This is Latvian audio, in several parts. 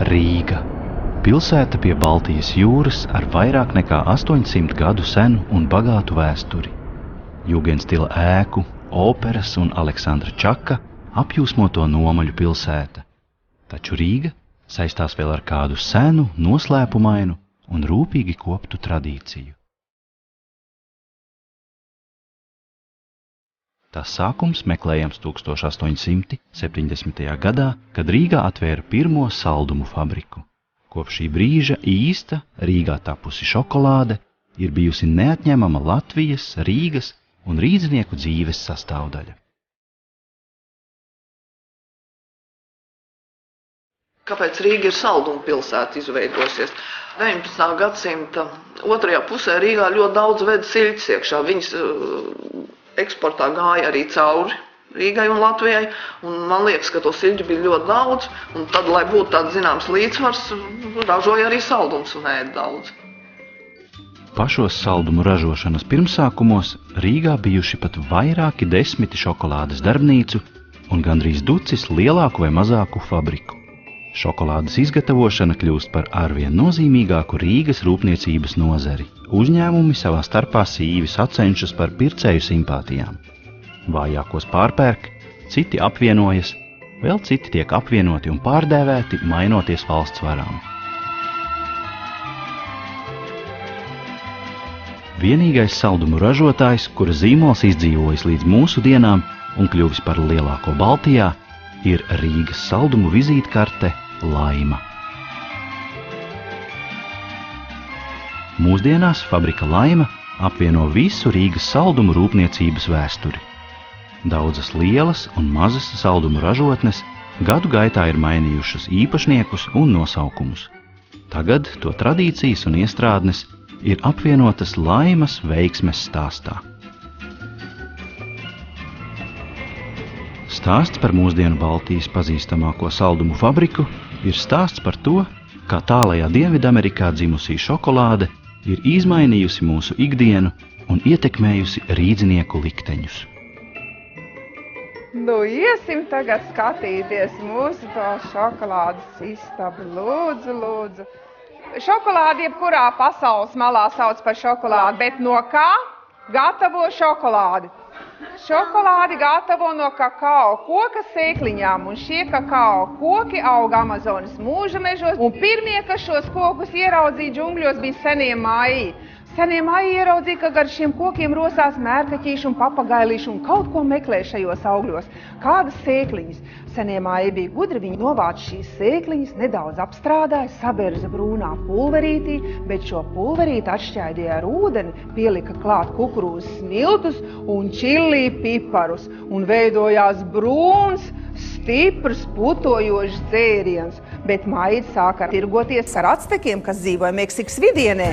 Rīga. Pilsēta pie Baltijas jūras ar vairāk nekā 800 gadu senu un bagātu vēsturi. Jugendstila ēku, operas un Aleksandra Čaka apjūsmoto nomaļu pilsēta. Taču Rīga saistās vēl ar kādu senu, noslēpumainu un rūpīgi koptu tradīciju. Tās sākums meklējams 1870. gadā, kad Rīgā atvēra pirmo saldumu fabriku. Kopš šī brīža īsta Rīgā tapusi šokolāde ir bijusi neatņemama Latvijas, Rīgas un rīdznieku dzīves sastāvdaļa. Kāpēc Rīga ir saldumu pilsēta izveidosies? 19. gadsimta otrajā pusē Rīgā ļoti daudz veda siļķes iekšā. Viņas eksportā gāja arī cauri Rīgai un Latvijai, un man liekas, ka to siļķu bija ļoti daudz, un tad, lai būtu tāds zināms līdzsvars, ražoja arī saldums un ēda daudz. Pašos saldumu ražošanas pirmsākumos Rīgā bijuši pat vairāki desmiti šokolādes darbnīcu un gandrīz ducis lielāku vai mazāku fabriku. Šokolādes izgatavošana kļūst par arvien nozīmīgāku Rīgas rūpniecības nozari. Uzņēmumi savā starpā sīvi sacenšas par pircēju simpātijām. Vājākos pārpērk, citi apvienojas, vēl citi tiek apvienoti un pārdēvēti, mainoties valsts varām. Vienīgais saldumu ražotājs, kura zīmols izdzīvojas līdz mūsu dienām un kļuvis par lielāko Baltijā, ir Rīgas saldumu vizītkarte Laima. Mūsdienās fabrika Laima apvieno visu Rīgas saldumu rūpniecības vēsturi. Daudzas lielas un mazas saldumu ražotnes gadu gaitā ir mainījušas īpašniekus un nosaukumus. Tagad to tradīcijas un iestrādnes ir apvienotas Laimas veiksmes stāstā. Stāsts par mūsdienu Baltijas pazīstamāko saldumu fabriku ir stāsts par to, kā tālajā Dienvidamerikā dzimusī šokolāde ir izmainījusi mūsu ikdienu un ietekmējusi rīdzinieku likteņus. Iesim tagad skatīties mūsu to šokolādes istabu. Lūdzu, lūdzu. Šokolādi jebkurā pasaules malā sauc par šokolādi, bet no kā gatavo šokolādi? Šokolādi gatavo no kakao koka sēkliņām, un šie kakao koki aug Amazonas mūža mežos, un pirmie, kas šos kokus ieraudzīja džungļos, bija senie maiji. Senie maiji ieraudzīja, ka gar šiem kokiem rosās mērkaķīši un papagailīši un kaut ko meklē šajos augļos. Kādas sēkliņas? Senie maiji bija gudri, viņi novāca šīs sēkliņas, nedaudz apstrādāja, saberza brūnā pulverītī, bet šo pulverīti atšķaidīja ar ūdeni, pielika klāt kukurūzas smiltus un čilī piparus, un veidojās brūns, stiprs, putojošs dzēriens. Bet maiji sāka tirgoties ar actekiem, kas dzīvoja Meksikas vidienē.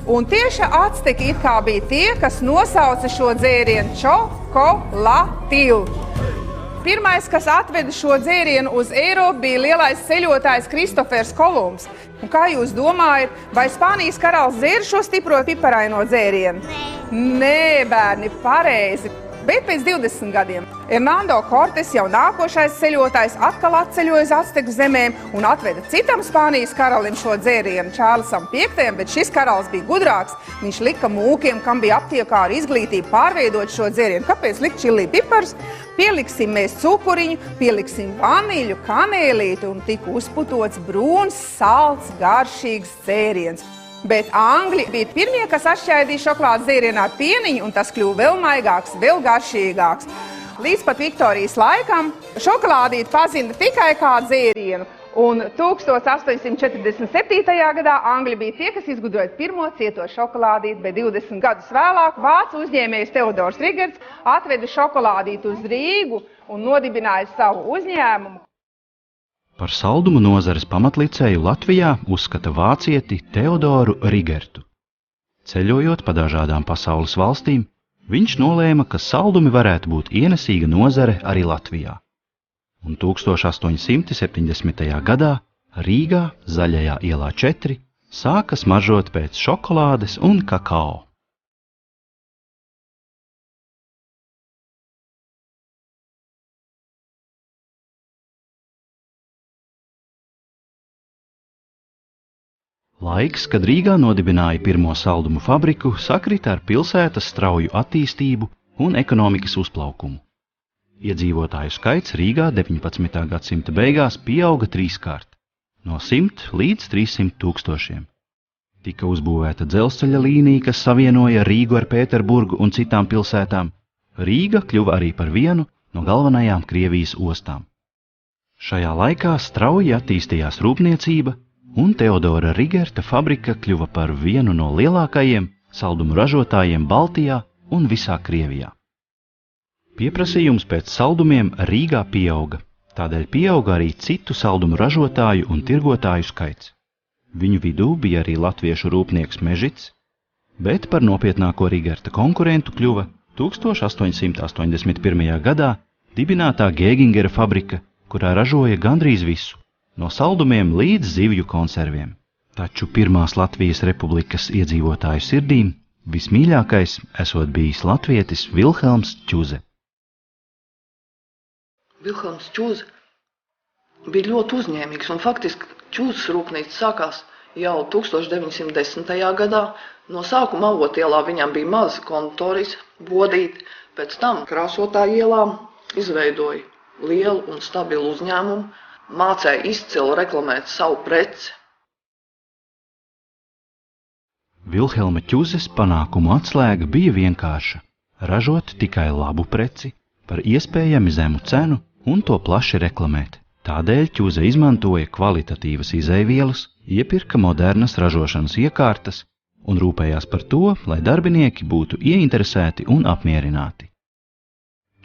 Un tieši acteki it kā bija tie, kas nosauca šo dzērienu čokolatīvu. Pirmais, kas atveda šo dzērienu uz Eiropu, bija lielais ceļotājs Kristofers Kolumbs. Un kā jūs domājat, vai Spānijas karalis dzēra šo stipro piparaino dzērienu? Nē, bērni, pareizi. Bet pēc 20 gadiem Hernando Cortes, jau nākošais ceļotājs, atkal atceļoja uz Acteku zemēm un atveda citam Spānijas karalim šo dzērienu, Čārlsam V, bet šis karalis bija gudrāks. Viņš lika mūkiem, kam bija aptiekāra izglītība, pārveidot šo dzērienu. Kāpēc likt čilī piparus? Pieliksim mēs cukuriņu, pieliksim vaniļu, kanēlīti un tika uzputots brūns, salds, garšīgs dzēriens. Bet angļi bija pirmie, kas atšķaidīja šokolādes dzērienā ar pieniņu, un tas kļuva vēl maigāks, vēl garšīgāks. Līdz pat Viktorijas laikam šokolādīti pazina tikai kā dzērienu, un 1847. gadā angļi bija tie, kas izgudroja pirmo cieto šokolādīti, bet 20 gadus vēlāk vācu uzņēmējs Teodors Rigerts atveda šokolādīti uz Rīgu un nodibināja savu uzņēmumu. Par saldumu nozares pamatlicēju Latvijā uzskata vācieti Teodoru Rigertu. Ceļojot pa dažādām pasaules valstīm, viņš nolēma, ka saldumi varētu būt ienesīga nozare arī Latvijā. Un 1870. gadā Rīgā, Zaļajā ielā 4, sāka smaržot pēc šokolādes un kakao. Laiks, kad Rīgā nodibināja pirmo saldumu fabriku, sakrita ar pilsētas strauju attīstību un ekonomikas uzplaukumu. Iedzīvotāju skaits Rīgā 19. gadsimta beigās pieauga 3-kārt, no 100 līdz 300 tūkstošiem. Tika uzbūvēta dzelzceļa līnija, kas savienoja Rīgu ar Pēterburgu un citām pilsētām. Rīga kļuva arī par vienu no galvenajām Krievijas ostām. Šajā laikā strauji attīstījās rūpniecība, un Teodora Rigerta fabrika kļuva par vienu no lielākajiem saldumu ražotājiem Baltijā un visā Krievijā. Pieprasījums pēc saldumiem Rīgā pieauga, tādēļ pieauga arī citu saldumu ražotāju un tirgotāju skaits. Viņu vidū bija arī latviešu rūpnieks Mežits, bet par nopietnāko Rigerta konkurentu kļuva 1881. gadā dibinātā Gēgingera fabrika, kurā ražoja gandrīz visu, no saldumiem līdz zivju konserviem. Taču pirmās Latvijas republikas iedzīvotāju sirdīm vismīļākais esot bijis latvietis Vilhelms Čuze. Vilhelms Čuze bija ļoti uzņēmīgs, un faktiski Čuzes rūpnīca sākās jau 1910. gadā. No sākuma Avotielā viņam bija maza kontoris, bodīti, pēc tam Krāsotāju ielā izveidoja lielu un stabilu uzņēmumu, mācēja izcili reklamēt savu preci. Vilhelma Čuzes panākumu atslēga bija vienkārša – ražot tikai labu preci par iespējami zemu cenu un to plaši reklamēt. Tādēļ Čuze izmantoja kvalitatīvas izeivielas, iepirka modernas ražošanas iekārtas un rūpējās par to, lai darbinieki būtu ieinteresēti un apmierināti.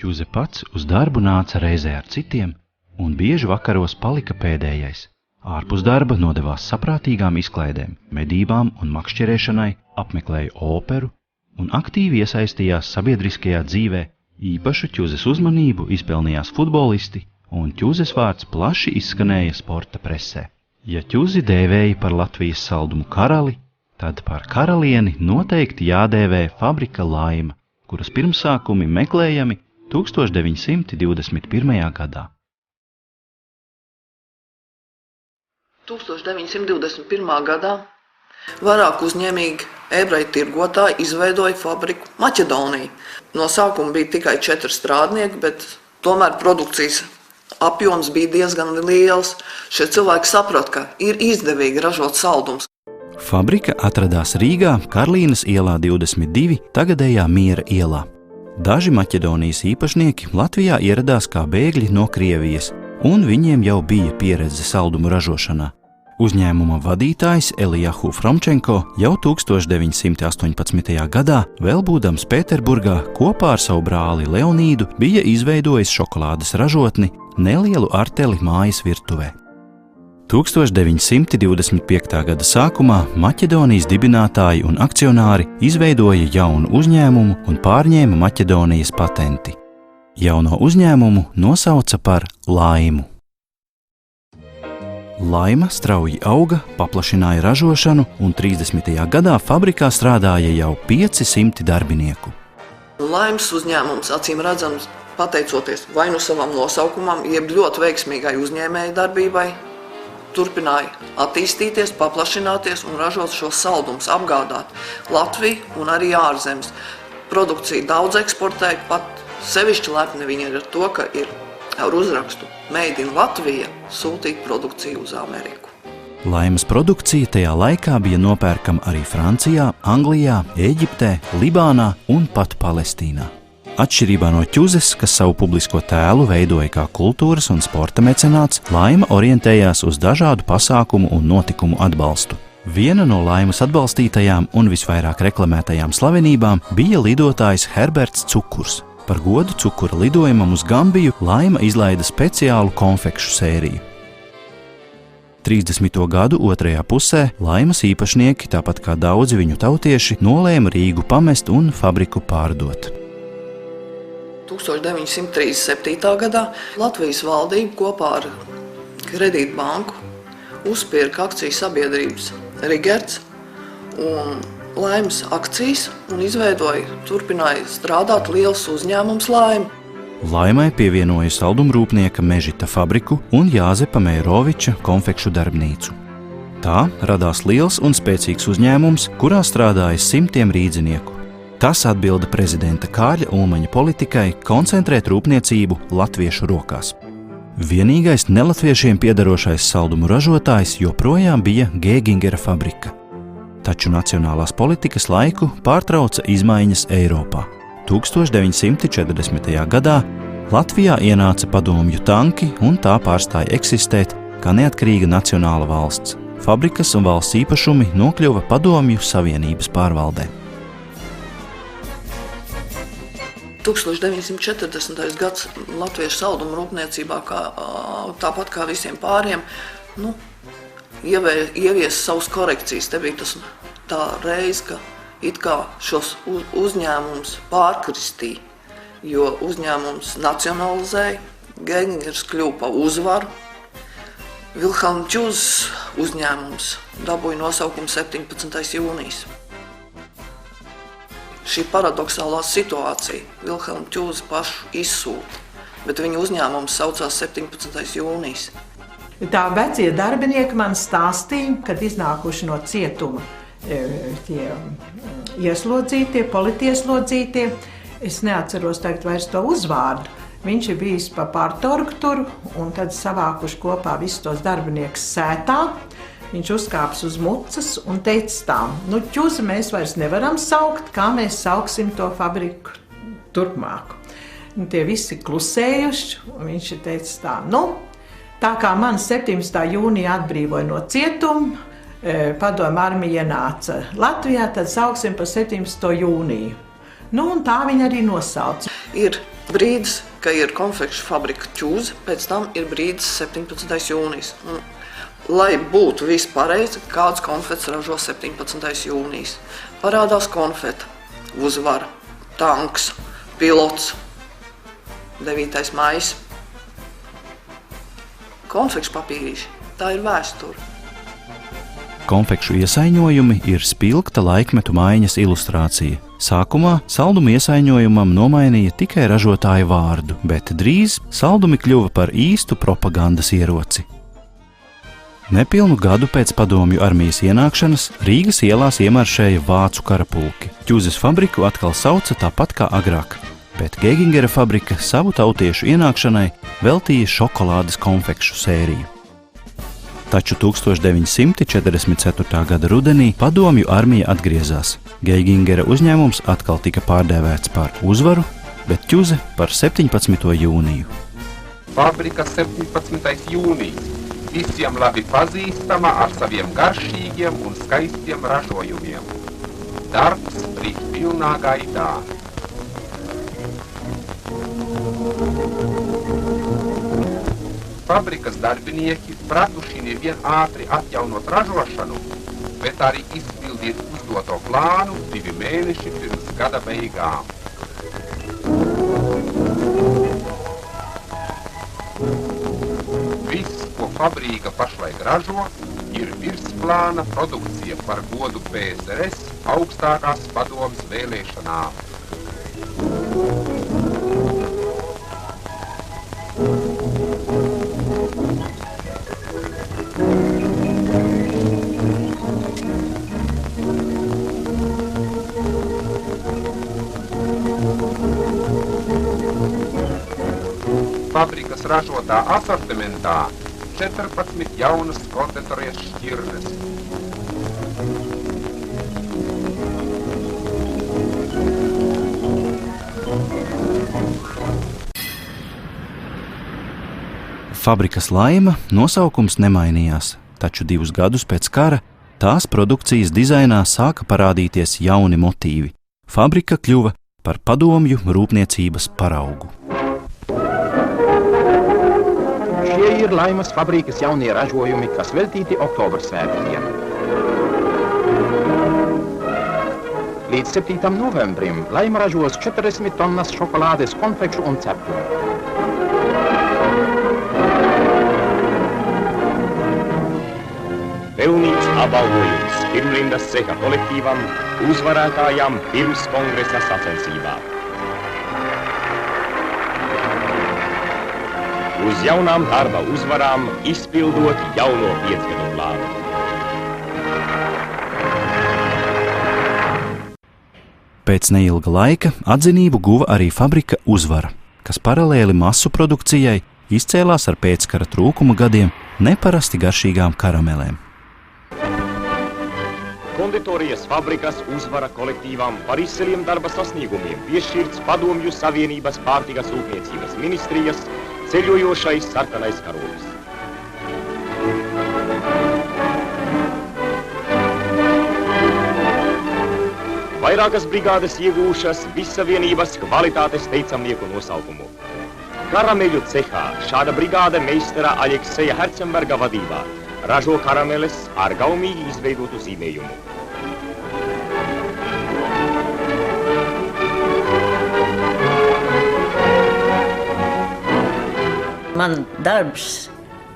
Čuze pats uz darbu nāca reizē ar citiem un bieži vakaros palika pēdējais. Ārpus darba nodevās saprātīgām izklaidēm, medībām un makšķerēšanai, apmeklēja operu un aktīvi iesaistījās sabiedriskajā dzīvē. Īpašu Čuzes uzmanību izpelnījās futbolisti, un Čuzes vārds plaši izskanēja sporta presē. Ja Čuzi dēvēja par Latvijas saldumu karali, tad par karalieni noteikti jādēvē fabrika Laima, kuras pirmsākumi meklējami 1921. gadā. 1921. gadā vairāk uzņēmīgi ebreju tirgotāji izveidoja fabriku Maķedoniju. No sākuma bija tikai 4 strādnieki, bet tomēr produkcijas apjoms bija diezgan liels. Šie cilvēki saprata, ka ir izdevīgi ražot saldumus. Fabrika atradās Rīgā, Karlīnas ielā 22, tagadējā Miera ielā. Daži Maķedonijas īpašnieki Latvijā ieradās kā bēgļi no Krievijas, un viņiem jau bija pieredze saldumu ražošanā. Uzņēmuma vadītājs Elijahu Fromčenko jau 1918. gadā, vēl būdams Pēterburgā, kopā ar savu brāli Leonīdu bija izveidojis šokolādes ražotni, nelielu arteli mājas virtuvē. 1925. gada sākumā Maķedonijas dibinātāji un akcionāri izveidoja jaunu uzņēmumu un pārņēma Maķedonijas patenti. Jauno uzņēmumu nosauca par Laimu. Laima strauji auga, paplašināja ražošanu, un 30. gadā fabrikā strādāja jau 500 darbinieku. Laimas uzņēmums, acīm redzams, pateicoties vai nu savam nosaukumam, jeb ļoti veiksmīgai uzņēmēju darbībai, turpināja attīstīties, paplašināties un ražot šos saldumus, apgādāt Latviju un arī ārzemes. Produkciju daudz eksportēja, pat sevišķi lepni viņi ir ar to, ka ir ar uzrakstu Made in Latvija sūtīt produkciju uz Ameriku. Laimas produkcija tajā laikā bija nopērkama arī Francijā, Anglijā, Ēģiptē, Libānā un pat Palestīnā. Atšķirībā no Čuzes, kas savu publisko tēlu veidoja kā kultūras un sporta mecenāts, Laima orientējās uz dažādu pasākumu un notikumu atbalstu. Viena no Laimas atbalstītajām un visvairāk reklamētajām slavenībām bija lidotājs Herberts Cukurs. Par godu cukura lidojumam uz Gambiju Laima izlaida speciālu konfekšu sēriju. 30. gadu otrajā pusē Laimas īpašnieki, tāpat kā daudzi viņu tautieši, nolēma Rīgu pamest un fabriku pārdot. 1937. gadā Latvijas valdība kopā ar Kredītbanku uzpirka akciju sabiedrības Rigerts un Laimas akcijas un turpināja strādāt liels uzņēmums Laima. Laimai pievienoja saldumrūpnieka Mežita fabriku un Jāzepa Meiroviča konfekšu darbnīcu. Tā radās liels un spēcīgs uzņēmums, kurā strādāja simtiem rīdzinieku. Tas atbilda prezidenta Kārļa Ulmaņa politikai koncentrēt rūpniecību latviešu rokās. Vienīgais nelatviešiem piederošais saldumu ražotājs joprojām bija Gēgingera fabrika. Taču nacionālās politikas laiku pārtrauca izmaiņas Eiropā. 1940. gadā Latvijā ienāca padomju tanki un tā pārstāja eksistēt kā neatkarīga nacionāla valsts. Fabrikas un valsts īpašumi nokļuva Padomju Savienības pārvaldē. 1940. gads latviešu saldumu rūpniecībā, tāpat kā visiem pāriem, ievies savus korekcijas. Te bija tā reize, ka it kā šos uzņēmumus pārkristīja, jo uzņēmums nacionalizēja, Gēgingers kļuva par Uzvaru, Vilhelma Ķūzes uzņēmums dabūja nosaukumu 17. jūnijas. Šī paradoxālā situācija Vilhelma Ķūze pašu izsūta, bet viņa uzņēmums saucās 17. jūnijas. Tā vecie darbinieki man stāstīja, kad iznākuši no cietuma tie ieslodzītie, politieslodzītie, es neatceros tagad vairs to uzvārdu. Viņš ir bijis pa partorgu tur un tad savākuši kopā visus tos darbiniekus sētā. Viņš uzkāps uz mucas un teica tā, Ķūzi mēs vairs nevaram saukt, kā mēs sauksim to fabriku turpmāk. Tie visi klusējuši, un viņš teica tā, tā kā man 17. jūnija atbrīvoja no cietuma, padomju armija ienāca Latvijā, tad sauksim par 17. jūniju. Un tā viņa arī nosauca. Ir brīdis, ka ir konfekšu fabrika Ķūze, pēc tam ir brīdis 17. jūnijas. Lai būtu viss pareizi, kāds konfets ražo 17. jūnijas. Parādās konfeta, Uzvara, tanks, pilots, 9. maijs. Konfekšu papīrīši, tā ir vēsture. Konfekšu iesaiņojumi ir spilgta laikmetu maiņas ilustrācija. Sākumā saldumu iesaiņojumam nomainīja tikai ražotāja vārdu, bet drīz saldumi kļuva par īstu propagandas ieroci. Nepilnu gadu pēc padomju armijas ienākšanas Rīgas ielās iemaršēja vācu karapulki. Ķūzes fabriku atkal sauca tāpat kā agrāk, bet Gēgingera fabrika savu tautiešu ienākšanai veltīja šokolādes konfekšu sēriju. Taču 1944. gada rudenī padomju armija atgriezās. Gēgingera uzņēmums atkal tika pārdēvēts par Uzvaru, bet Ķūze par 17. jūniju. Fabrika 17. jūnijas. Visiem labi pazīstama ar saviem garšīgiem un skaistiem ražojumiem. Darbs rīt pilnā gaidā. Fabrikas darbinieki pratuši nevien ātri atjaunot ražošanu, bet arī izpildīt uzdoto plānu 2 mēneši pirms gada beigām. Viss, ko fabrika pašlaik ražo, ir virsplāna produkcija par godu PSRS augstākās padomes vēlēšanām. Fabrikas ražotā asortimentā 14 jaunas konditorijas šķirnes. Fabrikas Laima nosaukums nemainījās, taču 2 gadus pēc kara tās produkcijas dizainā sāka parādīties jauni motīvi. Fabrika kļuva par padomju rūpniecības paraugu. Šie ir Laimas fabrikas jaunie ražojumi, kas veltīti Oktobra svētkiem. Līdz 7. novembrim Laima ražos 40 tonnas šokolādes, konfekšu un ceptumu. Pelnīts apbalvojums Pirmlindas ceha kolektīvam, uzvarētājām pirms kongresa sacensībā. Uz jaunām darba uzvarām izpildot jauno 5 gadu plānu. Pēc neilga laika atzinību guva arī fabrika Uzvara, kas paralēli masu produkcijai izcēlās ar pēckara trūkuma gadiem neparasti garšīgām karamelēm. Konditorijas fabrikas Uzvara kolektīvām par izciliem darba sasniegumiem piešķirts Padomju Savienības pārtikas rūpniecības ministrijas ceļojošais sarkanais karogs. Vairākas brigādes iegūšas Vissavienības kvalitātes teicamnieku nosaukumu. Karameļu cehā šāda brigāde meistara Aļekseja Hercemberga vadībā ražo karameles ar gaumīgi izveidotu zīmējumu. Man darbs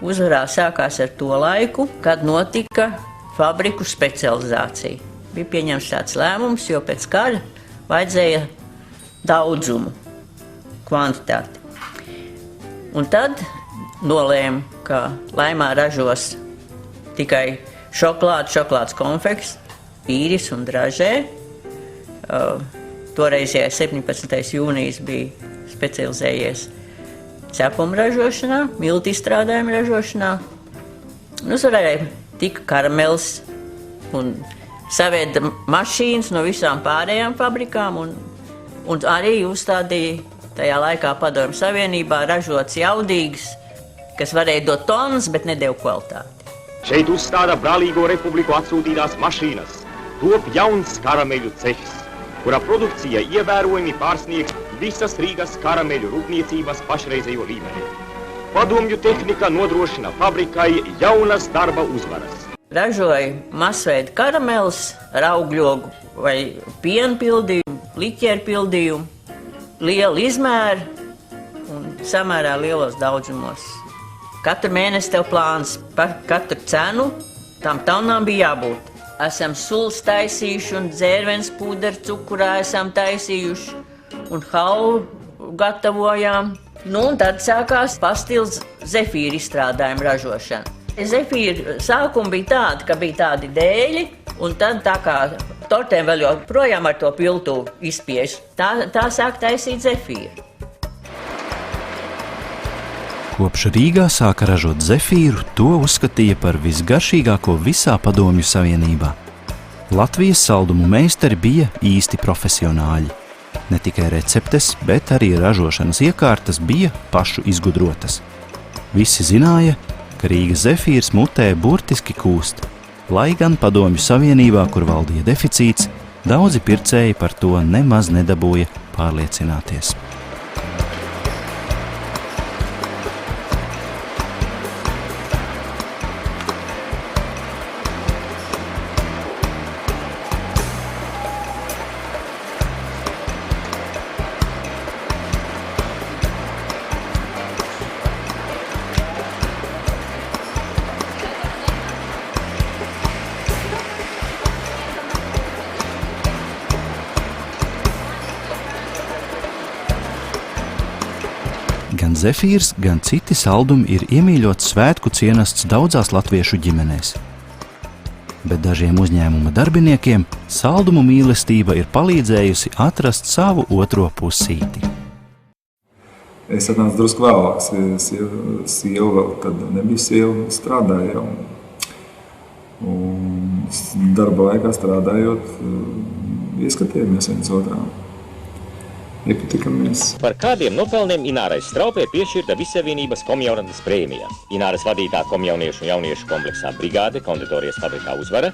Uzvarā sākās ar to laiku, kad notika fabriku specializācija. Bija pieņemts tāds lēmums, jo pēc kara vajadzēja daudzumu, kvantitāti. Un tad nolēma, ka Laimā ražos tikai šokolādes konfekts, īris un dražē. Toreizējais 17. jūnijas bija specializējies cepuma ražošanā, miltu izstrādājumu ražošanā. Uzvarēja tika karamelis un savieda mašīnas no visām pārējām fabrikām un arī uzstādīja tajā laikā Padomju Savienībā ražots jaudīgs, kas varēja dot tonnas, bet nedeva kvalitāti. Šeit uzstāda Brālīgo republiku atsūtītās mašīnas. Top jauns karameļu cehs, kura produkcija ievērojami pārsniegs visas Rīgas karameļu rūpniecības pašreizējo līmeni. Padomju tehnika nodrošina fabrikai jaunas darba uzvaras. Ražoja masveida karameles, augļogu vai piena pildījumu, liķeru pildījumu, lielu izmēru un samērā lielos daudzumos. Katru mēnesi tev plāns par katru cenu, tam tonnām bija jābūt. Esam sulas taisījuši un dzērvens pūderu cukurā esam taisījuši un halvu gatavojām. Un tad sākās pastils zefīra izstrādājuma ražošana. Zefīra sākuma bija tāda, ka bija tādi dēļi, un tad tā kā tortēm vēl joprojām ar to piltu izspiež, tā sāk taisīt zefīru. Kopš Rīgā sāka ražot zefīru, to uzskatīja par visgaršīgāko visā Padomju Savienībā. Latvijas saldumu meistari bija īsti profesionāļi. Ne tikai receptes, bet arī ražošanas iekārtas bija pašu izgudrotas. Visi zināja, ka Rīgas zefīrs mutē burtiski kūst, lai gan Padomju Savienībā, kur valdīja deficīts, daudzi pircēji par to nemaz nedabūja pārliecināties. Gan zefīrs, gan citi saldumi ir iemīļots svētku cienasts daudzās latviešu ģimenēs. Bet dažiem uzņēmuma darbiniekiem saldumu mīlestība ir palīdzējusi atrast savu otro pusīti. Es atnācu drusku vēlāk, sieva vēl tad nebija sieva, strādāja jau. Un darba laikā strādājot, ieskatījāmies viens otrām. Iepatikamies. Par kādiem nopelniem Inārai Straupē piešķirta Vissavienības komjaunas prēmija. Ināras vadītā komjauniešu un jauniešu kompleksā brigāde Konditorijas fabrikā Uzvara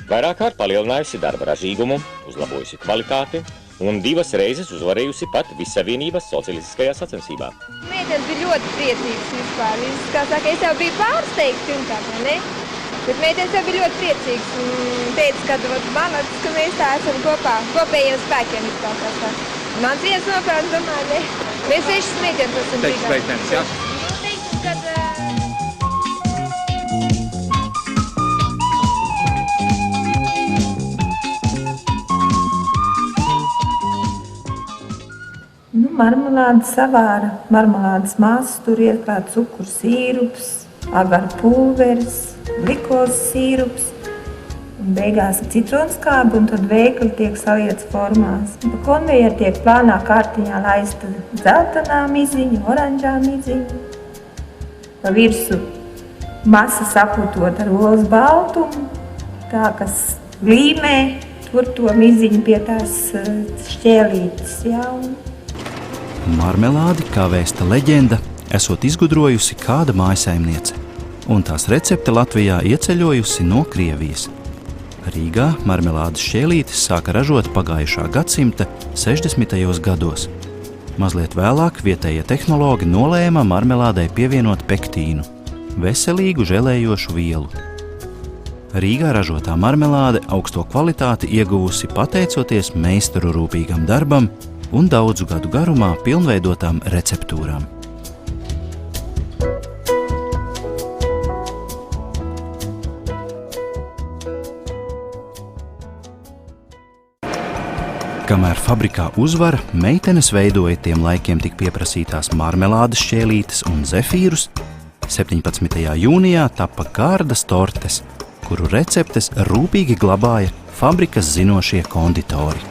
vairāk kārt palielinājusi darba ražīgumu, uzlabojusi kvalitāti un 2 reizes uzvarējusi pat Vissavienības socialistiskajā sacensībā. Meitenes bija ļoti priecīgas vispār. Kā saka, es jau biju pārsteigts pirmkārt, vai ne? Bet meitenes jau bija ļoti priecīgas un teica, ka malacis, ka mēs tā esam kopā, kopējiem spēkiem izpākās. Mans viens nopelns, domāju, ne. Mēs 6 meitenes esam brigādi. 6 meitenes, jā? Teiktu, kad... Marmelādes savāra, marmelādes masas, tur ieklāt cukurs sīrups, agaru pulveris, glukozes sīrups. beigās citronskābi, un tad veikli tiek salietas formās. Pa konvejeru tiek plānā kārtiņā laista dzeltenā miziņa, oranžā miziņa. Pa virsu masa saputot ar olas baltumu, tā, kas līmē, tur to miziņu pie tās šķēlītes, jā. Marmelādi, kā vēsta leģenda, esot izgudrojusi kāda mājasaimniece, un tās recepte Latvijā ieceļojusi no Krievijas. Rīgā marmelādes šķēlītes sāka ražot pagājušā gadsimta 60. gados. Mazliet vēlāk vietējie tehnologi nolēma marmelādei pievienot pektīnu, veselīgu želējošu vielu. Rīgā ražotā marmelāde augsto kvalitāti ieguvusi pateicoties meistaru rūpīgam darbam un daudzu gadu garumā pilnveidotām receptūrām. Kamēr fabrikā Uzvara, meitenes veidoja tiem laikiem tik pieprasītās marmelādes šķēlītes un zefīrus, 17. jūnijā tapa kārdas tortes, kuru receptes rūpīgi glabāja fabrikas zinošie konditori.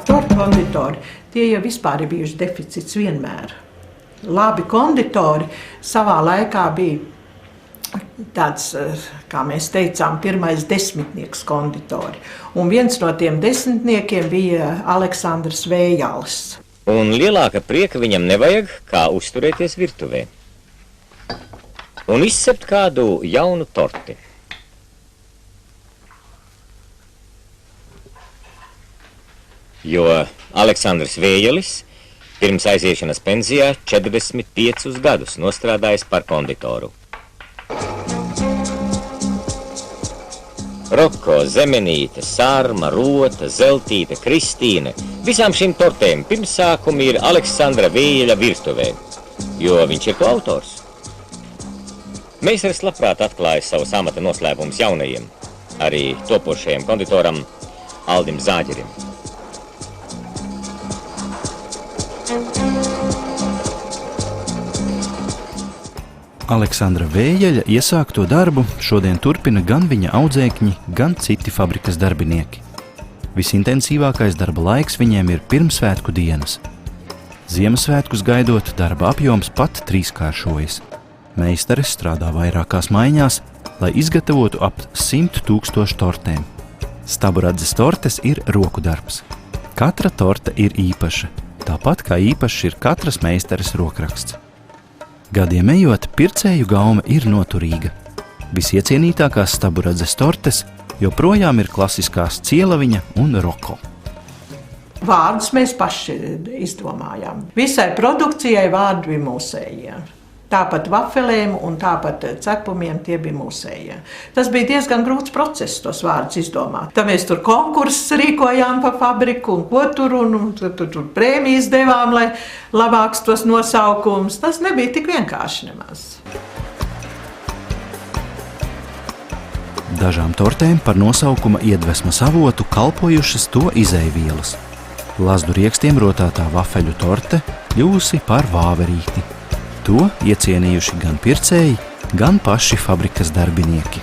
Tortu konditori, tie jau vispār ir bijuši deficīts vienmēr. Labi konditori savā laikā bija tāds, kā mēs teicām, pirmais desmitnieks konditori. Un viens no tiem desmitniekiem bija Aleksandrs Vējāls. Un lielāka prieka viņam nevajag, kā uzturēties virtuvē. Un izcept kādu jaunu torti. Jo Aleksandrs Vējalis pirms aiziešanas pensijā 45 gadus nostrādājis par konditoru. Roko, zemenīte, sarma, rota, zeltīte, kristīne. Visām šīm tortēm pirmsākumi ir Aleksandra Vējaļa virtuvē, jo viņš ir to autors. Meistaris labprāt atklāja savus amata noslēpumus jaunajiem, arī topošajiem konditoram Aldim Zāģerim. Aleksandra Vējaļa iesākto darbu šodien turpina gan viņa audzēkņi, gan citi fabrikas darbinieki. Visintensīvākais darba laiks viņiem ir pirmsvētku dienas. Ziemassvētkus gaidot, darba apjoms pat trīskāršojas. Meistaris strādā vairākās maiņās, lai izgatavotu ap 100 000 tortēm. Staburadzes tortes ir roku darbs. Katra torte ir īpaša, tāpat kā īpašs ir katras meistares rokraksts. Gadiem ejot, pircēju gaume ir noturīga. Visiecienītākās staburadzes tortes joprojām ir klasiskās cielaviņa un roko. Vārdus mēs paši izdomājām. Visai produkcijai vārdi bija mūsējie. Tāpat vafelēm un tāpat cepumiem tie bija mūsējie. Tas bija diezgan grūts process tos vārdus izdomāt. Tad mēs tur konkursus rīkojām pa fabriku un ko tur tur prēmijas devām, lai labāks tos nosaukums. Tas nebija tik vienkārši nemaz. Dažām tortēm par nosaukuma iedvesmas avotu kalpojušas to izejvielas. Lazdu riekstiem rotātā vafeļu torte kļūsi par vāverīti. To iecienījuši gan pircēji, gan paši fabrikas darbinieki.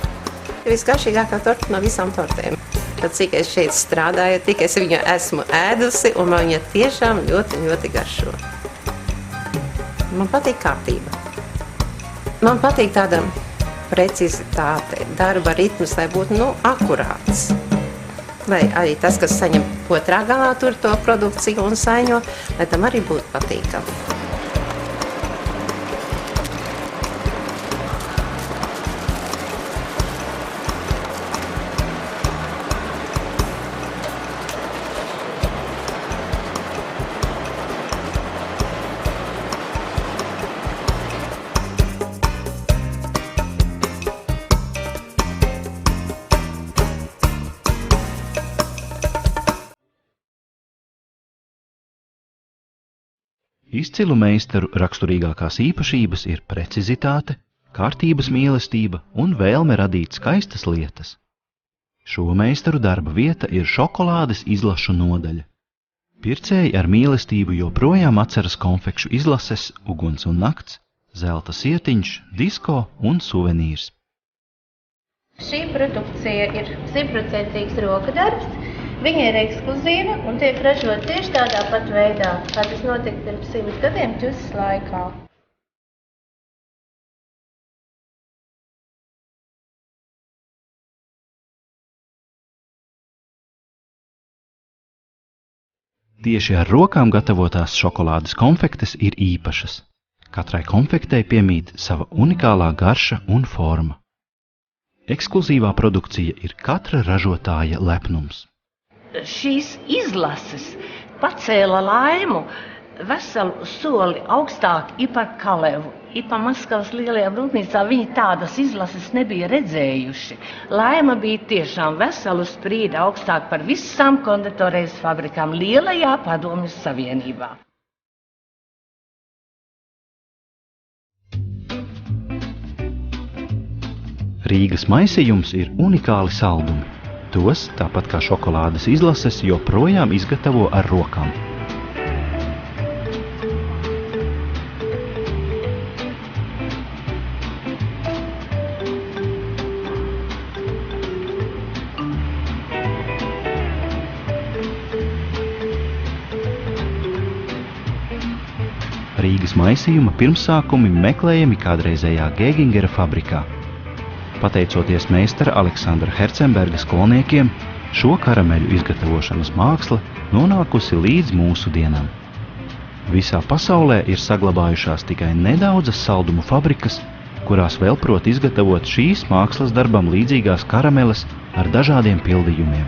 Visgaršīgākā torta no visām tortēm. Tad, cik es šeit strādāju, tik es viņu esmu ēdusi, un man viņa tiešām ļoti, ļoti garšo. Man patīk kārtība. Man patīk tāda precizitāte, darba ritms, lai būtu, akurāts. Lai arī tas, kas saņem otrā galā tur to produkciju un saiņo, lai tam arī būtu patīkami. Izcilu meistaru raksturīgākās īpašības ir precizitāte, kārtības mīlestība un vēlme radīt skaistas lietas. Šo meistaru darba vieta ir šokolādes izlašu nodaļa. Pircēji ar mīlestību joprojām atceras konfekšu izlases, Uguns un nakts, Zelta sietiņš, disko un suvenīrs. Šī produkcija ir 100% rokadarbs, viņa ir ekskluzīva un tiek ražot tieši tādā pat veidā, kā tas notika pirms 100 gadiem Ķuzas laikā. Tieši ar rokām gatavotās šokolādes konfektes ir īpašas. Katrai konfektei piemīt sava unikālā garša un forma. Ekskluzīvā produkcija ir katra ražotāja lepnums. Šīs izlases pacēla Laimu veselu soli augstāk i par Kalevu, i pa Maskavas lielajā rūpnīcā viņi tādas izlases nebija redzējuši. Laima bija tiešām veselu sprīdi augstāk par visām konditorijas fabrikām lielajā Padomju Savienībā. Rīgas maisījums ir unikāli saldumi. Tos, tāpat kā šokolādes izlases, joprojām izgatavo ar rokām. Rīgas maisījuma pirmsākumi meklējami kādreizējā Gēgingera fabrikā. Pateicoties meistara Aleksandra Hercemberga skolniekiem, šo karameļu izgatavošanas māksla nonākusi līdz mūsu dienām. Visā pasaulē ir saglabājušās tikai nedaudzas saldumu fabrikas, kurās vēl prot izgatavot šīs mākslas darbam līdzīgās karameles ar dažādiem pildījumiem.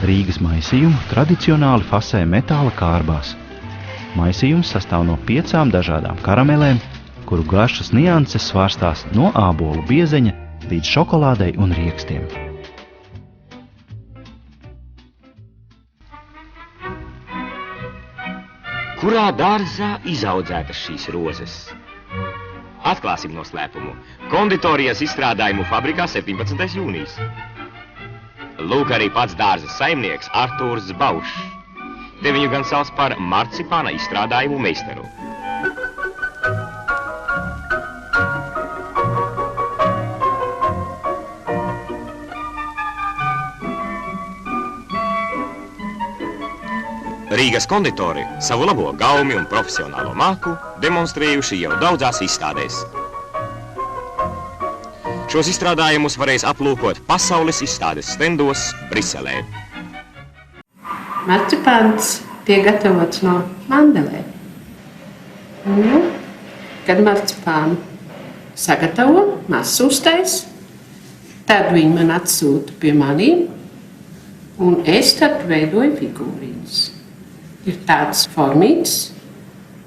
Rīgas maisījumu tradicionāli fasē metāla kārbās. Maisījums sastāv no 5 dažādām karamelēm, kuru garšas nianses svārstās no ābolu biezeņa līdz šokolādei un riekstiem. Kurā dārzā izaudzētas šīs rozes? Atklāsim noslēpumu. Konditorijas izstrādājumu fabrikā 17. jūnijas. Lūk arī pats dārza saimnieks Artūrs Baušs. Te viņu gan sauc par marcipāna izstrādājumu meistaru. Rīgas konditori savu labo gaumi un profesionālo māku demonstrējuši jau daudzās izstādēs. Šos izstrādājumus varēs aplūkot pasaules izstādes stendos Briselē. Marcipāns tiek gatavots no mandelēm. Kad marcipānu sagatavo, masu uztais, tad viņi man atsūta pie maniem, un es tad veidoju figūrīnas. Ir tāds formīts,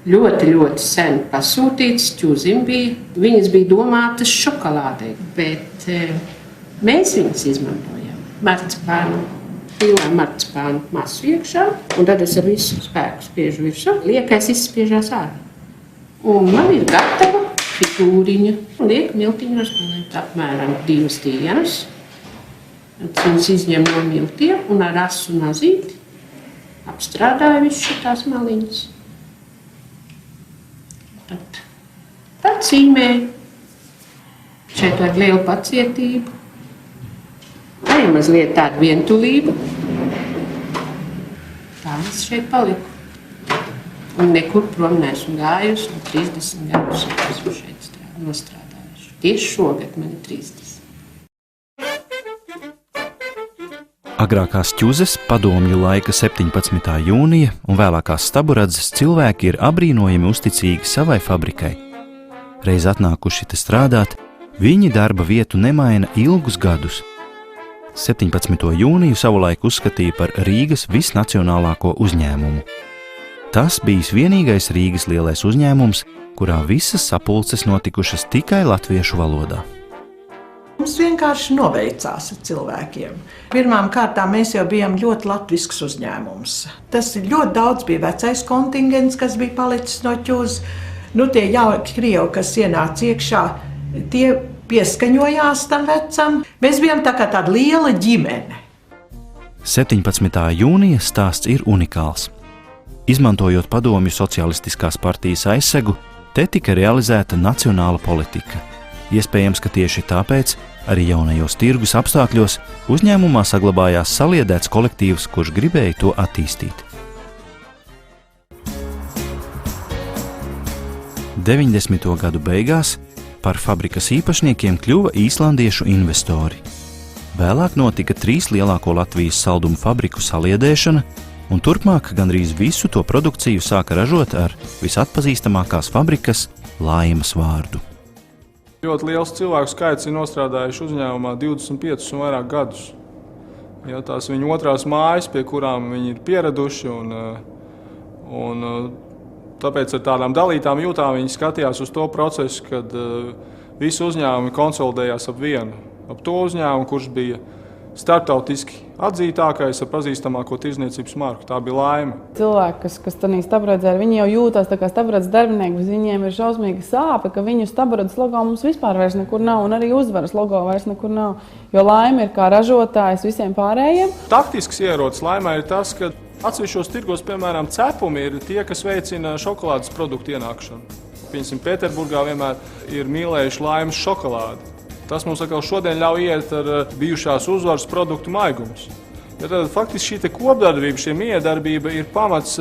ļoti sen pasūtīts, ķūzim bija. Viņas bija domātas šokolādei, bet mēs viņas izmantojam. Marcipānu, pilnā marcipānu masu iekšā, un tad es ar visu spēku spiežu virsū, liekais izspiežās ārā. Un man ir gatava figūriņa, un liek miltiņu rozpūlēt apmēram 2 dienas. Tad viņas izņem no miltiem un ar asu nazīti apstrādāju visu šitās maliņas. Tad cīmēju. Šeit vajag lielu pacietību. Arī mazliet tādu vientulību. Tā es šeit paliku. Un nekur prom neesmu gājusi, un 30 gadus esmu šeit nostrādājuši. Tieši šogad man ir 30. Agrākās ķuzes, padomju laika 17. jūnija un vēlākās staburadzes cilvēki ir abrīnojami uzticīgi savai fabrikai. Reiz atnākuši te strādāt, viņi darba vietu nemaina ilgus gadus. 17. jūniju savulaik uzskatīja par Rīgas visnacionālāko uzņēmumu. Tas bijis vienīgais Rīgas lielais uzņēmums, kurā visas sapulces notikušas tikai latviešu valodā. Mums vienkārši noveicās ar cilvēkiem. Pirmām kārtām mēs jau bijām ļoti latvisks uzņēmums. Tas ļoti daudz bija vecais kontingents, kas bija palicis no ķūzes. Tie jauki krievi, kas ienāca iekšā, tie pieskaņojās tam vecam. Mēs bijām tā kā tāda liela ģimene. 17. jūnija stāsts ir unikāls. Izmantojot Padomju Socialistiskās partijas aizsegu, te tika realizēta nacionāla politika. Iespējams, ka tieši tāpēc arī jaunajos tirgus apstākļos uzņēmumā saglabājās saliedēts kolektīvs, kurš gribēja to attīstīt. 90. gadu beigās par fabrikas īpašniekiem kļuva īslandiešu investori. Vēlāk notika 3 lielāko Latvijas saldumu fabriku saliedēšana, un turpmāk gandrīz visu to produkciju sāka ražot ar visatpazīstamākās fabrikas Laimas vārdu. Ļoti liels cilvēku skaits ir nostrādājuši uzņēmumā 25 un vairāk gadus. Ja, tās viņu otrās mājas, pie kurām viņi ir pieraduši, un tāpēc ar tādām dalītām jūtām viņi skatījās uz to procesu, kad visi uzņēmumi konsolidējās ap vienu. Ap to uzņēmumu, kurš bija starptautiski atzītākais ar pazīstamāko tirdzniecības marku. Tā bija Laima. Cilvēki, kas tanī stabredzē, viņi jau jūtās tā kā stabredzes darbinieki, bet viņiem ir šausmīga sāpe, ka viņu stabredzes logo mums vispār vairs nekur nav, un arī uzvaras logo vairs nekur nav. Jo Laima ir kā ražotājs visiem pārējiem. Taktisks ierocis Laimai ir tas, ka atsevišķos tirgos, piemēram, cepumi ir tie, kas veicina šokolādes produktu ienākšanu. Piemēram, Pēterburgā vienmēr ir mīlējuši Laimas šokolādi. Tas mums atkal šodien ļauj iet ar bijušās uzvaras produktu maigumus. Ja tad faktiski šī kopdarbība, šī miedarbība ir pamats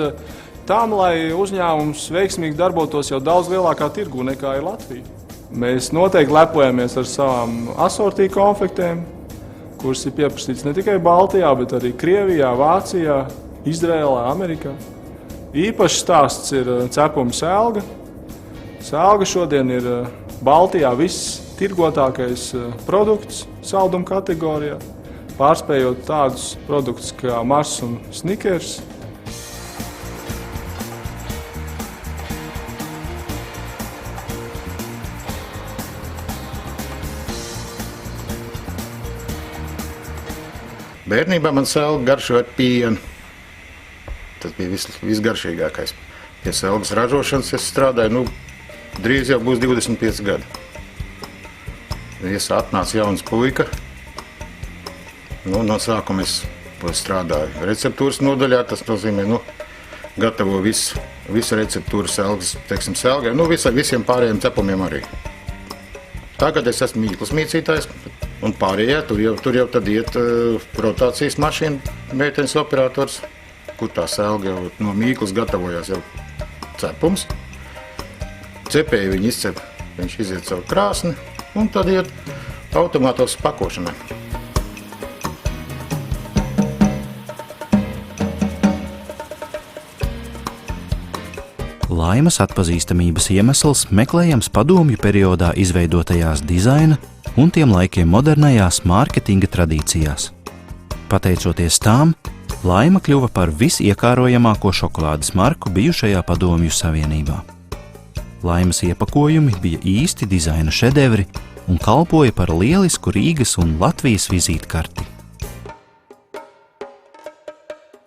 tam, lai uzņēmums veiksmīgi darbotos jau daudz lielākā tirgu nekā ir Latvija. Mēs noteikti lepojamies ar savām asortī konfektēm, kuras ir pieprasīts ne tikai Baltijā, bet arī Krievijā, Vācijā, Izrēlā, Amerikā. Īpašs stāsts ir cepuma selga. Selga šodien ir Baltijā viss tirgotākais produkts saldumu kategorijā, pārspējot tādus produktus kā Mars un Snickers. Bērnībā man selga garšoja ar pienu. Tas bija visgaršīgākais. Pie selgas ražošanas es strādāju, drīz jau būs 25 gadi. Atnāca jauns puika. No sākuma es strādāju receptūras nodaļā. Tas nozīmē, gatavo visu receptūru selgas, selgai, visiem pārējiem cepumiem arī. Tagad es esmu mīklas mīcītājs, un pārējā tur jau tad iet rotācijas mašīna, meitenes operators, kur tā selga jau no mīklas gatavojās jau cepums. Cepēju viņi izcep, viņš iziet savu krāsni, un tad iet automātos pakošanai. Laimas atpazīstamības iemesls meklējams padomju periodā izveidotajās dizaina un tiem laikiem modernajās mārketinga tradīcijās. Pateicoties tām, Laima kļuva par visiekārojamāko šokolādes marku bijušajā Padomju Savienībā. Laimas iepakojumi bija īsti dizaina šedevri un kalpoja par lielisku Rīgas un Latvijas vizītkarti.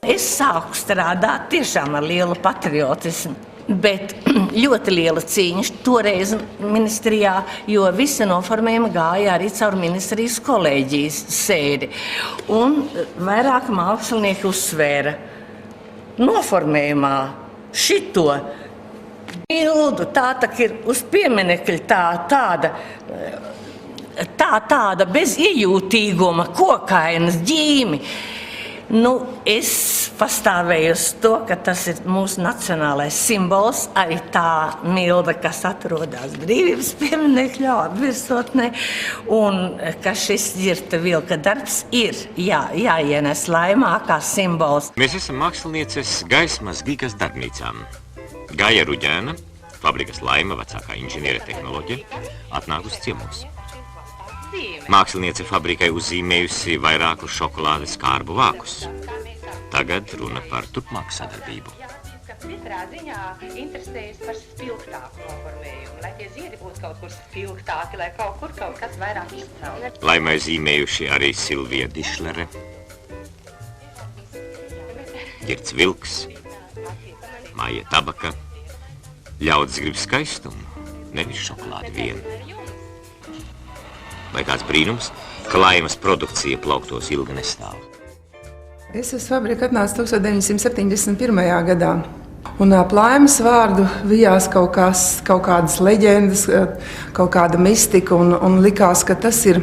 Es sāku strādāt tiešām ar lielu patriotismu, bet ļoti liela cīņa toreiz ministrijā, jo visi noformējumi gāja arī caur ministrijas kolēģijas sēdi. Un vairāk mākslinieki uzsvēra noformējumā šito bildu, tā ir uz pieminekļa tāda bez iejūtīguma, kokainas ģīmi. Es pastāvēju uz to, ka tas ir mūsu nacionālais simbols, arī tā milda, kas atrodas brīvības pieminekļa virsotnē, un ka šis ģirta vilka darbs ir jāienes Laimā kā simbols. Mēs esam mākslinieces Gaismas Gigas darbnīcām. Gaja Ruģēna, fabrikas Laima vecākā inženiere tehnoloģija, atnāk uz ciemos. Māksliniece fabrikai uzzīmējusi vairākus šokolādes kārbu vākus. Tagad runa par turpmāku sadarbību. Katrā ziņā interesējas par spilgtāku noformējumu, lai tie ziedi būtu kaut kur spilgtāki, lai kaut kas vairāk izcelt. Laimai zīmējuši arī Silvija Dišlere, Girts Vilks, Maija Tabaka. Ļaudis grib skaistumu, nevis šokolādi vienu. Vai kāds brīnums, ka Laimas produkcija plauktos ilgi nestāv? Es uz fabriku atnācu 1971. gadā. Un ap Laimas vārdu vijās kaut kādas leģendas, kaut kāda mistika, un likās, ka tas ir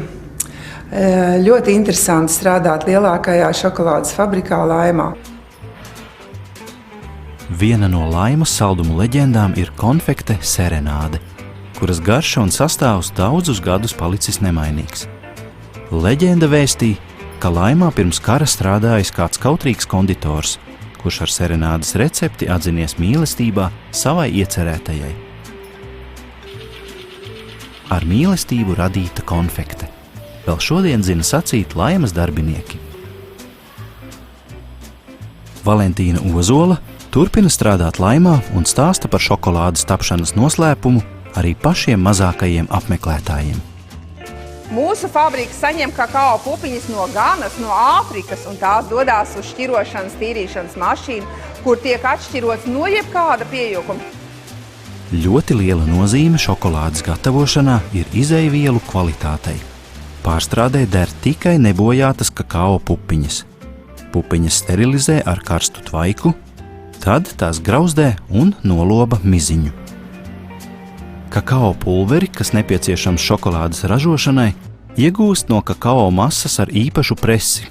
ļoti interesanti strādāt lielākajā šokolādes fabrikā Laimā. Viena no Laimas saldumu leģendām ir konfekte Serenāde, kuras garša un sastāvs daudzus gadus palicis nemainīgs. Leģenda vēstīja, ka Laimā pirms kara strādājis kāds kautrīgs konditors, kurš ar Serenādes recepti atzinies mīlestībā savai iecerētajai. Ar mīlestību radīta konfekte. Vēl šodien zina sacīt Laimas darbinieki. Valentīna Ozola turpina strādāt Laimā un stāsta par šokolādes tapšanas noslēpumu arī pašiem mazākajiem apmeklētājiem. Mūsu fabrika saņem kakao pupiņas no Ganas, no Āfrikas, un tās dodās uz šķirošanas, tīrīšanas mašīnu, kur tiek atšķirots no jebkāda pieauguma. Ļoti liela nozīme šokolādes gatavošanā ir izejvielu kvalitātei. Pārstrādē der tikai nebojātas kakao pupiņas. Pupiņas sterilizē ar karstu tvaiku, tad tās grauzdē un noloba miziņu. Kakao pulveri, kas nepieciešams šokolādes ražošanai, iegūst no kakao masas ar īpašu presi.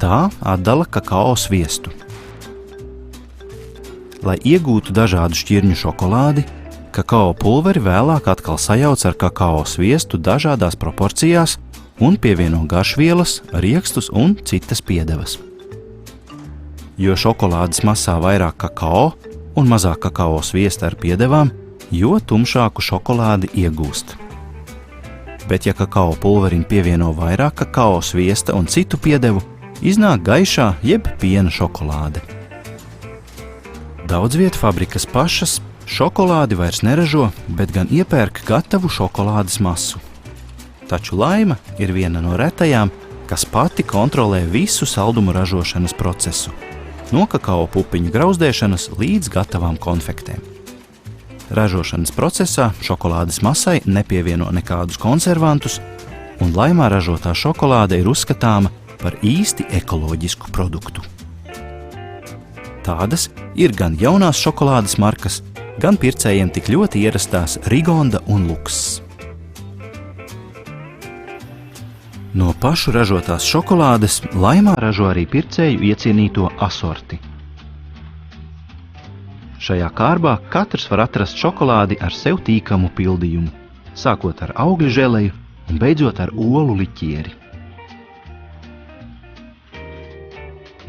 Tā atdala kakao sviestu. Lai iegūtu dažādu šķirņu šokolādi, kakao pulveri vēlāk atkal sajauc ar kakao sviestu dažādās proporcijās un pievieno garšvielas, riekstus un citas piedevas. Jo šokolādes masā vairāk kakao un mazāk kakao sviesta ar piedevām, jo tumšāku šokolādi iegūst. Bet ja kakao pulverim pievieno vairāk kakao sviesta un citu piedevu, iznāk gaišā jeb piena šokolāde. Daudz viet fabrikas pašas šokolādi vairs neražo, bet gan iepērk gatavu šokolādes masu. Taču Laima ir viena no retajām, kas pati kontrolē visu saldumu ražošanas procesu, no kakao pupiņu grauzdēšanas līdz gatavām konfektēm. Ražošanas procesā šokolādes masai nepievieno nekādus konservantus, un Laimā ražotā šokolāde ir uzskatāma par īsti ekoloģisku produktu. Tādas ir gan jaunās šokolādes markas, gan pircējiem tik ļoti ierastās Rigonda un Luks. No pašu ražotās šokolādes Laimā ražo arī pircēju iecienīto asorti. Šajā kārbā katrs var atrast šokolādi ar sev tīkamu pildījumu, sākot ar augļu želeju un beidzot ar olu liķieri.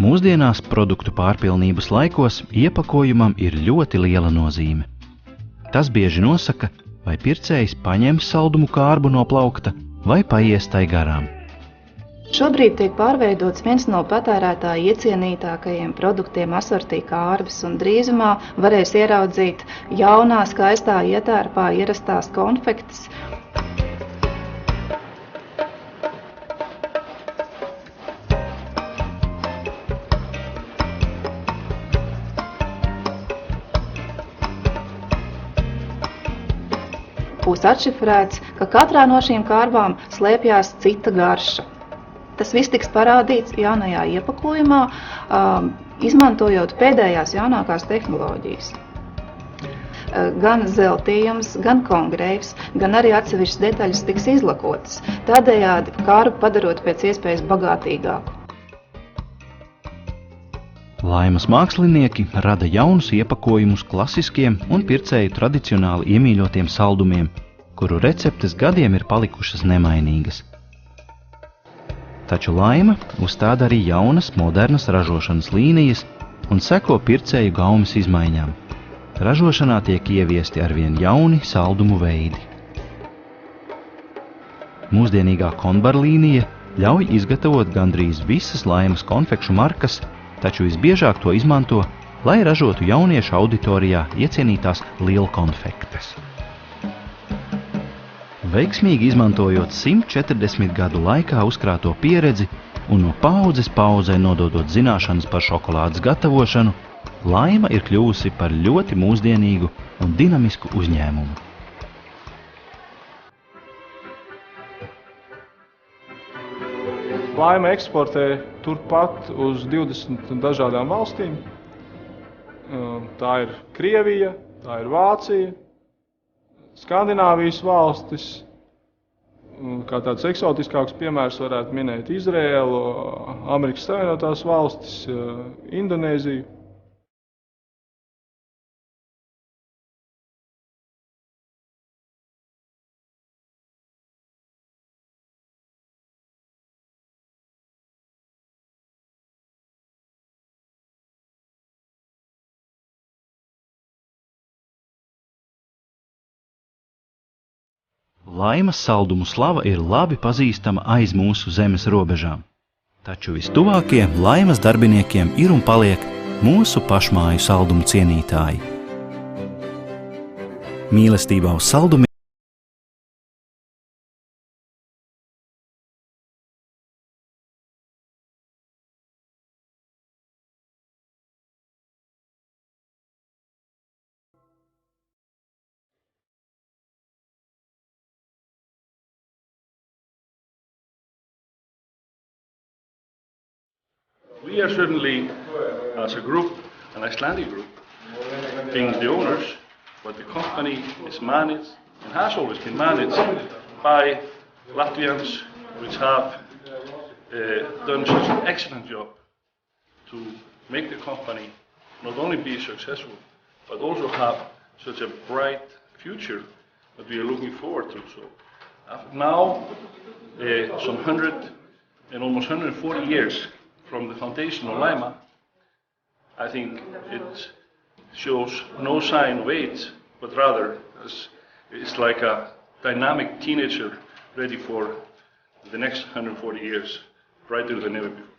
Mūsdienās produktu pārpilnības laikos iepakojumam ir ļoti liela nozīme. Tas bieži nosaka, vai pircējs paņems saldumu kārbu no plaukta vai paies tai garām. Šobrīd tiek pārveidots viens no patērētāja iecienītākajiem produktiem asortī kārbes, un drīzumā varēs ieraudzīt jaunā, skaistā ietērpā ierastās konfektes. Būs atšifrēts, ka katrā no šīm kārbām slēpjās cita garša. Tas viss tiks parādīts jaunajā iepakojumā, izmantojot pēdējās jaunākās tehnoloģijas. Gan zeltījums, gan kongreivs, gan arī atsevišķas detaļas tiks izlakotas, tādējādi kārbu padarot pēc iespējas bagātīgāku. Laimas mākslinieki rada jaunus iepakojumus klasiskiem un pircēju tradicionāli iemīļotiem saldumiem, kuru receptes gadiem ir palikušas nemainīgas. Taču Laima uzstāda arī jaunas, modernas ražošanas līnijas un seko pircēju gaumes izmaiņām. Ražošanā tiek ieviesti arvien jauni saldumu veidi. Mūsdienīgā konbaru līnija ļauj izgatavot gandrīz visas Laimas konfekšu markas, taču visbiežāk to izmanto, lai ražotu jauniešu auditorijā iecienītās lielkonfektes. Veiksmīgi izmantojot 140 gadu laikā uzkrāto pieredzi un no paudzes paudzē nododot zināšanas par šokolādes gatavošanu, Laima ir kļuvusi par ļoti mūsdienīgu un dinamisku uzņēmumu. Laima eksportē turpat uz 20 dažādām valstīm. Tā ir Krievija, tā ir Vācija, Skandināvijas valstis. Kā tāds eksotiskāks piemērs varētu minēt Izraēlu, Amerikas Savienotās valstis, Indonēziju. Laimas saldumu slava ir labi pazīstama aiz mūsu zemes robežām, taču vistuvākie Laimas darbiniekiem ir un paliek mūsu pašmāju saldumu cienītāji. Mīlestībā uz saldumiem We are certainly, as a group, an Icelandic group, being the owners, but the company is managed and has always been managed by Latvians, which have done such an excellent job to make the company not only be successful, but also have such a bright future that we are looking forward to. So now, some 100 and almost 140 years from the foundation of Laima, I think it shows no sign of age, but rather it's like a dynamic teenager ready for the next 140 years, brighter than ever before.